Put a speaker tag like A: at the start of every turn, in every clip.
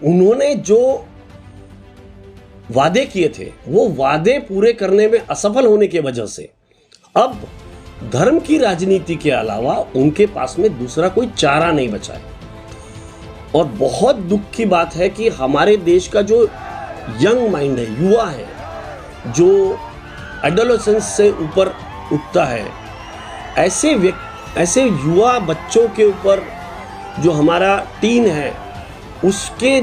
A: उन्होंने जो वादे किए थे वो वादे पूरे करने में असफल होने की वजह से अब धर्म की राजनीति के अलावा उनके पास में दूसरा कोई चारा नहीं बचा है। और बहुत दुख की बात है कि हमारे देश का जो यंग माइंड है, युवा है, जो एडोलेसेंस से ऊपर उठता है, ऐसे युवा बच्चों के ऊपर जो हमारा टीन है उसके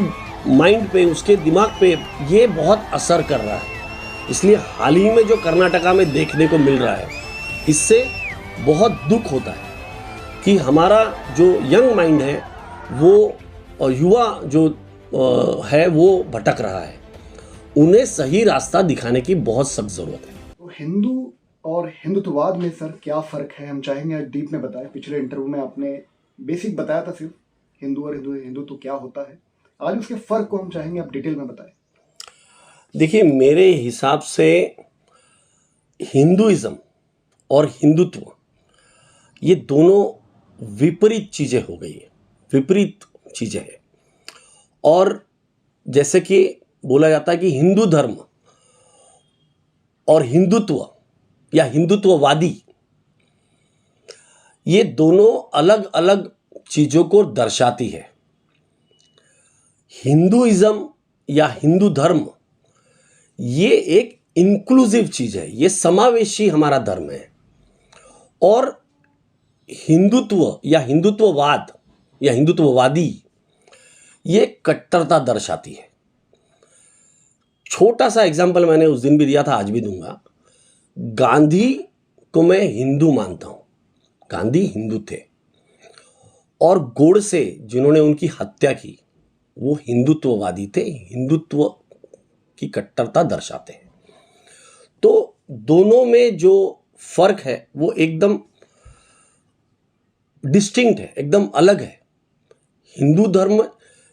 A: माइंड पे, उसके दिमाग पे ये बहुत असर कर रहा है। इसलिए हाल ही में जो कर्नाटका में देखने को मिल रहा है, इससे बहुत दुख होता है कि हमारा जो यंग माइंड है वो युवा जो है वो भटक रहा है। उन्हें सही रास्ता दिखाने की बहुत सख्त ज़रूरत है।
B: तो हिंदू और हिंदुत्ववाद में सर क्या फ़र्क है, हम चाहेंगे डीप में बताएं। पिछले इंटरव्यू में आपने बेसिक बताया था सिर्फ हिंदू और हिंदुत्व क्या होता है, आज उसके फ़र्क को हम चाहेंगे आप डिटेल में बताएं।
A: देखिए, मेरे हिसाब से हिंदुइज्म और हिंदुत्व ये दोनों विपरीत चीज़ें हो गई है, विपरीत चीज़ें हैं। और जैसे कि बोला जाता है कि हिंदू धर्म और हिंदुत्व या हिंदुत्ववादी, ये दोनों अलग अलग चीज़ों को दर्शाती है। हिंदुइज्म या हिंदू धर्म ये एक इंक्लूसिव चीज़ है, ये समावेशी हमारा धर्म है। और हिंदुत्व या हिंदुत्ववाद या हिंदुत्ववादी ये कट्टरता दर्शाती है। छोटा सा एग्जाम्पल मैंने उस दिन भी दिया था, आज भी दूंगा। गांधी को मैं हिंदू मानता हूं, गांधी हिंदू थे, और गोडसे जिन्होंने उनकी हत्या की वो हिंदुत्ववादी थे, हिंदुत्व की कट्टरता दर्शाते हैं। तो दोनों में जो फर्क है वो एकदम डिस्टिंक्ट है, एकदम अलग है। हिंदू धर्म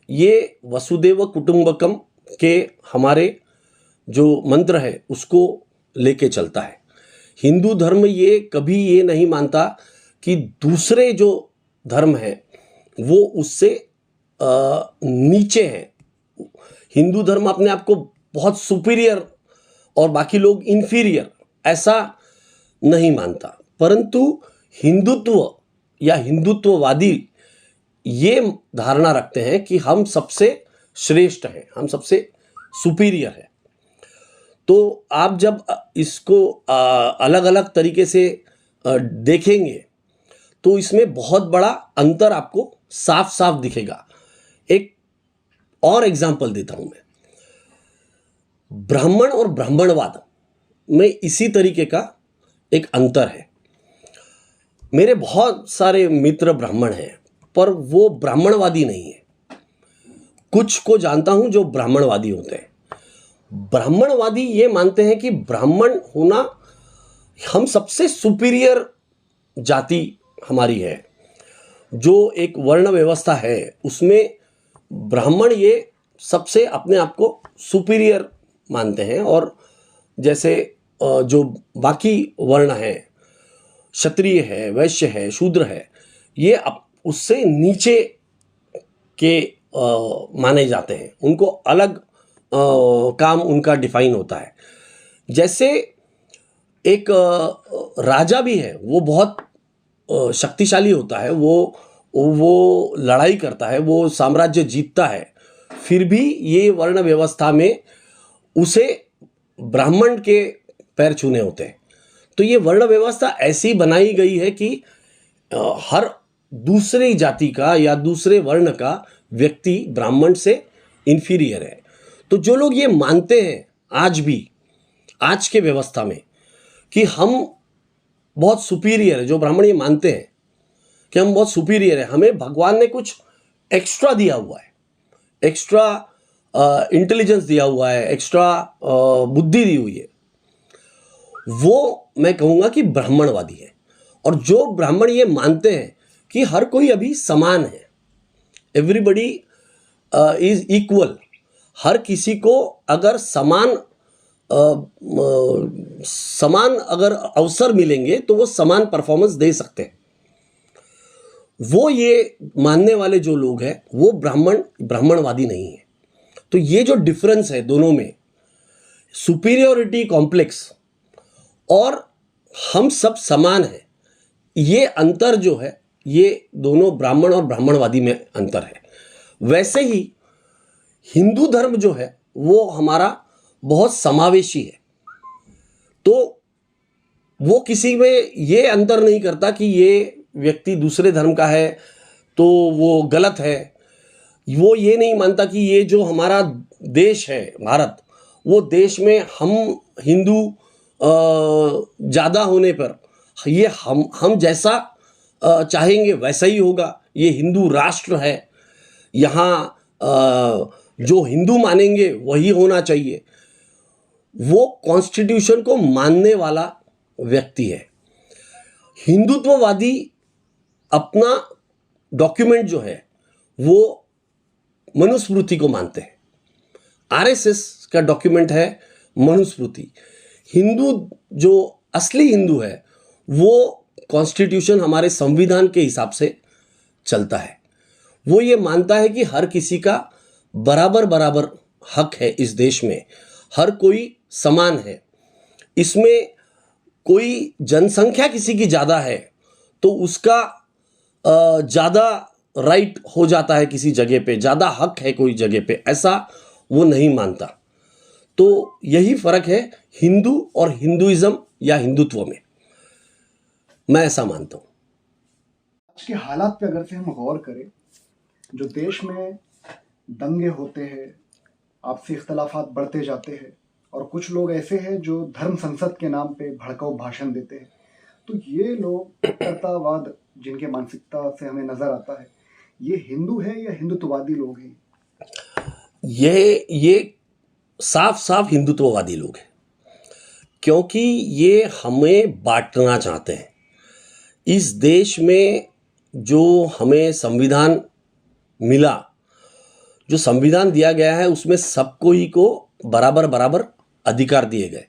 A: ये वसुदेव कुटुंबकम के हमारे जो मंत्र है उसको लेके चलता है। हिंदू धर्म ये कभी ये नहीं मानता कि दूसरे जो धर्म है वो उससे नीचे हैं। हिंदू धर्म अपने आप को बहुत सुपीरियर और बाकी लोग इन्फीरियर ऐसा नहीं मानता, परंतु हिंदुत्व या हिंदुत्ववादी ये धारणा रखते हैं कि हम सबसे श्रेष्ठ हैं, हम सबसे सुपीरियर है। तो आप जब इसको अलग अलग तरीके से देखेंगे तो इसमें बहुत बड़ा अंतर आपको साफ साफ दिखेगा। एक और एग्जांपल देता हूं मैं। ब्राह्मण और ब्राह्मणवाद में इसी तरीके का एक अंतर है। मेरे बहुत सारे मित्र ब्राह्मण हैं पर वो ब्राह्मणवादी नहीं है। कुछ को जानता हूं जो ब्राह्मणवादी होते हैं। ब्राह्मणवादी ये मानते हैं कि ब्राह्मण होना हम सबसे सुपीरियर जाति हमारी है। जो एक वर्ण व्यवस्था है उसमें ब्राह्मण ये सबसे अपने आप को सुपीरियर मानते हैं, और जैसे जो बाकी वर्ण है, क्षत्रिय है, वैश्य है, शूद्र है, ये उससे नीचे के माने जाते हैं। उनको अलग काम उनका डिफाइन होता है। जैसे एक राजा भी है, वो बहुत शक्तिशाली होता है, वो लड़ाई करता है, वो साम्राज्य जीतता है, फिर भी ये वर्ण व्यवस्था में उसे ब्राह्मण के पैर छूने होते हैं। तो ये वर्ण व्यवस्था ऐसी बनाई गई है कि हर दूसरी जाति का या दूसरे वर्ण का व्यक्ति ब्राह्मण से इन्फीरियर है। तो जो लोग ये मानते हैं आज भी, आज के व्यवस्था में, कि हम बहुत सुपीरियर है, जो ब्राह्मण ये मानते हैं कि हम बहुत सुपीरियर है, हमें भगवान ने कुछ एक्स्ट्रा दिया हुआ है, एक्स्ट्रा इंटेलिजेंस दिया हुआ है, एक्स्ट्रा बुद्धि दी हुई है, वो मैं कहूँगा कि ब्राह्मणवादी है। और जो ब्राह्मण ये मानते हैं कि हर कोई अभी समान है, एवरीबडी इज इक्वल, हर किसी को अगर समान अगर अवसर मिलेंगे तो वो समान परफॉर्मेंस दे सकते हैं। वो ये मानने वाले जो लोग हैं वो ब्राह्मणवादी नहीं है। तो ये जो डिफरेंस है दोनों में, सुपीरियोरिटी कॉम्प्लेक्स और हम सब समान हैं, ये अंतर जो है ये दोनों ब्राह्मण और ब्राह्मणवादी में अंतर है। वैसे ही हिंदू धर्म जो है वो हमारा बहुत समावेशी है, तो वो किसी में ये अंतर नहीं करता कि ये व्यक्ति दूसरे धर्म का है तो वो गलत है। वो ये नहीं मानता कि ये जो हमारा देश है भारत, वो देश में हम हिंदू ज़्यादा होने पर ये हम जैसा चाहेंगे वैसा ही होगा, ये हिंदू राष्ट्र है, यहाँ जो हिंदू मानेंगे वही होना चाहिए। वो कॉन्स्टिट्यूशन को मानने वाला व्यक्ति है। हिंदुत्ववादी अपना डॉक्यूमेंट जो है वो मनुस्मृति को मानते हैं। आरएसएस का डॉक्यूमेंट है मनुस्मृति। हिंदू जो असली हिंदू है वो कॉन्स्टिट्यूशन हमारे संविधान के हिसाब से चलता है। वो ये मानता है कि हर किसी का बराबर बराबर हक है इस देश में, हर कोई समान है। इसमें कोई जनसंख्या किसी की ज़्यादा है तो उसका ज़्यादा राइट हो जाता है किसी जगह पे, ज़्यादा हक है कोई जगह पे, ऐसा वो नहीं मानता। तो यही फ़र्क है हिंदू और हिंदुइज्म या हिंदुत्व में, मैं ऐसा मानता हूँ।
B: आज के हालात पे अगर से हम गौर करें, जो देश में दंगे होते हैं, आपसी इख्तलाफात बढ़ते जाते हैं और कुछ लोग ऐसे हैं जो धर्म संसद के नाम पे भड़काऊ भाषण देते हैं, तो ये लोग कट्टरतावाद जिनके मानसिकता से हमें नजर आता है, ये हिंदू है या हिंदुत्ववादी लोग हैं?
A: ये साफ साफ हिंदुत्ववादी लोग हैं, क्योंकि ये हमें बांटना चाहते हैं। इस देश में जो हमें संविधान मिला, जो संविधान दिया गया है, उसमें सबको ही को बराबर बराबर अधिकार दिए गए।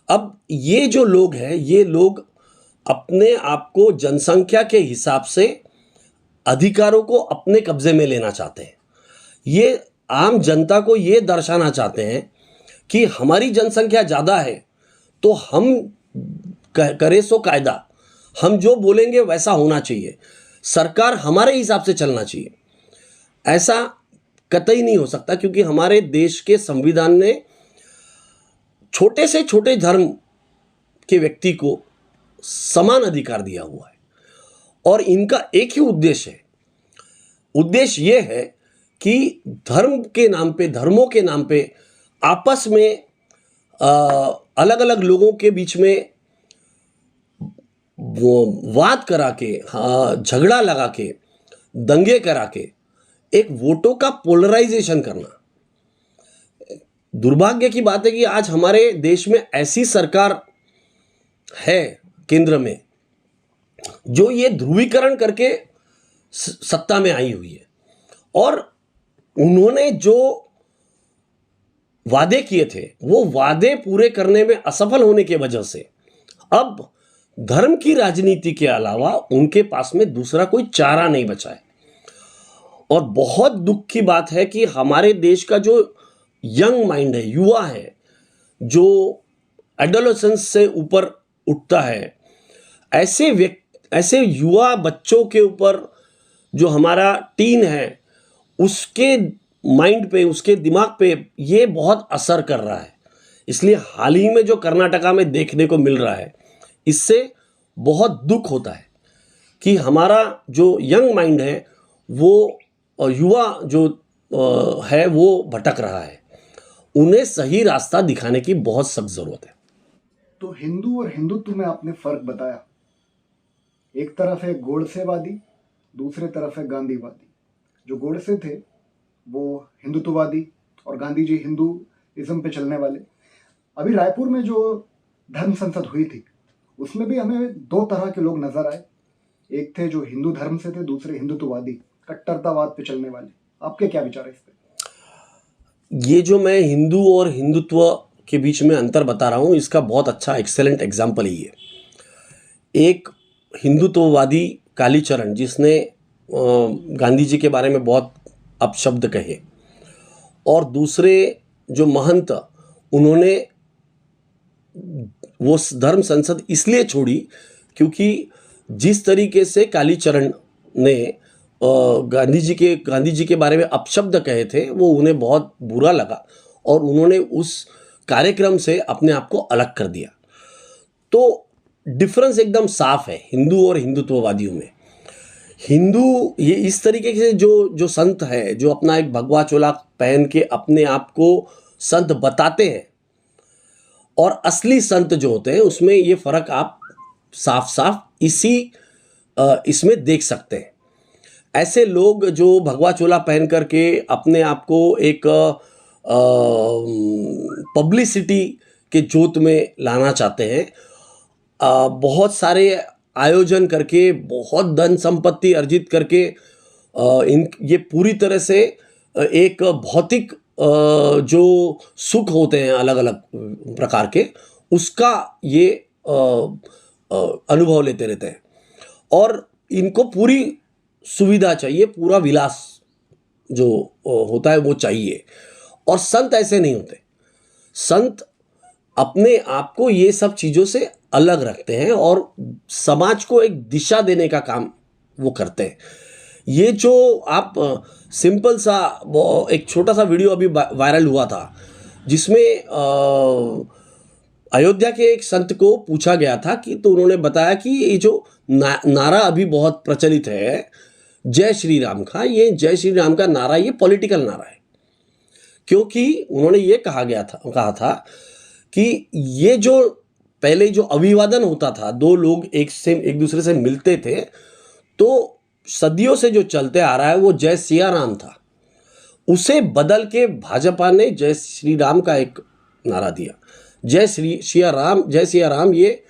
A: अब ये जो लोग हैं, ये लोग अपने आप को जनसंख्या के हिसाब से अधिकारों को अपने कब्जे में लेना चाहते हैं। ये आम जनता को ये दर्शाना चाहते हैं कि हमारी जनसंख्या ज़्यादा है तो हम करें सो कायदा, हम जो बोलेंगे वैसा होना चाहिए, सरकार हमारे हिसाब से चलना चाहिए। ऐसा कतई नहीं हो सकता, क्योंकि हमारे देश के संविधान ने छोटे से छोटे धर्म के व्यक्ति को समान अधिकार दिया हुआ है और इनका एक ही उद्देश्य है। उद्देश्य ये है कि धर्म के नाम पे, धर्मों के नाम पे आपस में अलग अलग लोगों के बीच में वो वाद करा के, झगड़ा लगा के, दंगे करा के एक वोटों का पोलराइजेशन करना। दुर्भाग्य की बात है कि आज हमारे देश में ऐसी सरकार है केंद्र में जो ये ध्रुवीकरण करके सत्ता में आई हुई है, और उन्होंने जो वादे किए थे वो वादे पूरे करने में असफल होने की वजह से अब धर्म की राजनीति के अलावा उनके पास में दूसरा कोई चारा नहीं बचा है। और बहुत दुख की बात है कि हमारे देश का जो यंग माइंड है, युवा है, जो एडोलेसेंस से ऊपर उठता है, ऐसे युवा बच्चों के ऊपर जो हमारा टीन है, उसके माइंड पे, उसके दिमाग पे ये बहुत असर कर रहा है। इसलिए हाल ही में जो कर्नाटका में देखने को मिल रहा है, इससे बहुत दुख होता है कि हमारा जो यंग माइंड है, वो युवा जो है वो भटक रहा है। उन्हें सही रास्ता दिखाने की बहुत सख्त ज़रूरत है।
B: तो हिंदू और हिंदुत्व में आपने फ़र्क बताया। एक तरफ है गोडसेवादी, दूसरे तरफ है गांधीवादी। जो गोडसे थे वो हिंदुत्ववादी और गांधी जी हिंदुइज्म पे चलने वाले। अभी रायपुर में जो धर्म संसद हुई थी उसमें भी हमें दो तरह के लोग नजर आए। एक थे जो हिंदू धर्म से थे, दूसरे हिंदुत्ववादी, कट्टरतावाद पे चलने वाले। आपके क्या विचार है इस पे?
A: ये जो मैं हिंदू और हिंदुत्व के बीच में अंतर बता रहा हूँ, इसका बहुत अच्छा एक्सेलेंट एग्जाम्पल ही है। एक हिंदुत्ववादी कालीचरण, जिसने गांधी जी के बारे में बहुत अपशब्द कहे और दूसरे जो महंत, उन्होंने वो धर्म संसद इसलिए छोड़ी क्योंकि जिस तरीके से कालीचरण ने गांधी जी के बारे में अपशब्द कहे थे, वो उन्हें बहुत बुरा लगा और उन्होंने उस कार्यक्रम से अपने आप को अलग कर दिया। तो डिफरेंस एकदम साफ है हिंदू और हिंदुत्ववादियों में। हिंदू ये इस तरीके से जो संत है, जो अपना एक भगवा चोला पहन के अपने आप को संत बताते हैं, और असली संत जो होते हैं, उसमें ये फर्क आप साफ साफ इसमें देख सकते हैं। ऐसे लोग जो भगवा चोला पहन करके अपने आप को एक पब्लिसिटी के जोत में लाना चाहते हैं, बहुत सारे आयोजन करके, बहुत धन संपत्ति अर्जित करके, ये पूरी तरह से एक भौतिक जो सुख होते हैं अलग अलग प्रकार के, उसका ये अनुभव लेते रहते हैं और इनको पूरी सुविधा चाहिए, पूरा विलास जो होता है वो चाहिए। और संत ऐसे नहीं होते। संत अपने आप को ये सब चीज़ों से अलग रखते हैं और समाज को एक दिशा देने का काम वो करते हैं। ये जो आप सिंपल सा एक छोटा सा वीडियो अभी वायरल हुआ था, जिसमें अयोध्या के एक संत को पूछा गया था कि, तो उन्होंने बताया कि ये जो नारा अभी बहुत प्रचलित है जय श्री राम का, ये जय श्री राम का नारा ये पॉलिटिकल नारा है। क्योंकि उन्होंने ये कहा था कि ये जो पहले जो अभिवादन होता था, दो लोग एक दूसरे से मिलते थे, तो सदियों से जो चलते आ रहा है वो जय सिया राम था। उसे बदल के भाजपा ने जय श्री राम का एक नारा दिया। जय सिया राम ये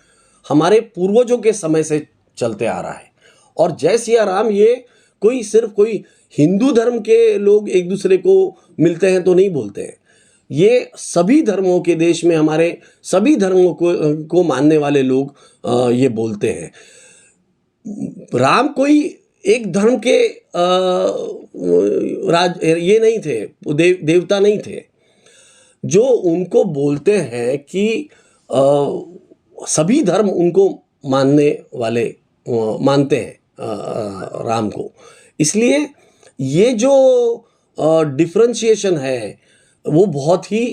A: हमारे पूर्वजों के समय से चलते आ रहा है। और जय सिया राम ये सिर्फ कोई हिंदू धर्म के लोग एक दूसरे को मिलते हैं तो नहीं बोलते हैं, ये सभी धर्मों के देश में हमारे सभी धर्मों को मानने वाले लोग ये बोलते हैं। राम कोई एक धर्म के ये नहीं थे, देवता नहीं थे। जो उनको बोलते हैं कि सभी धर्म उनको मानते हैं राम को। इसलिए ये जो डिफरेंशिएशन है वो बहुत ही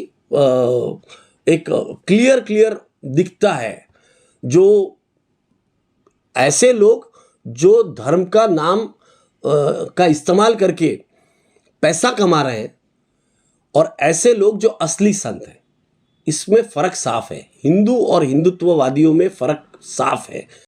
A: एक क्लियर दिखता है। जो ऐसे लोग जो धर्म का नाम का इस्तेमाल करके पैसा कमा रहे हैं, और ऐसे लोग जो असली संत हैं, इसमें फ़र्क साफ है। हिंदू और हिंदुत्ववादियों में फ़र्क साफ है।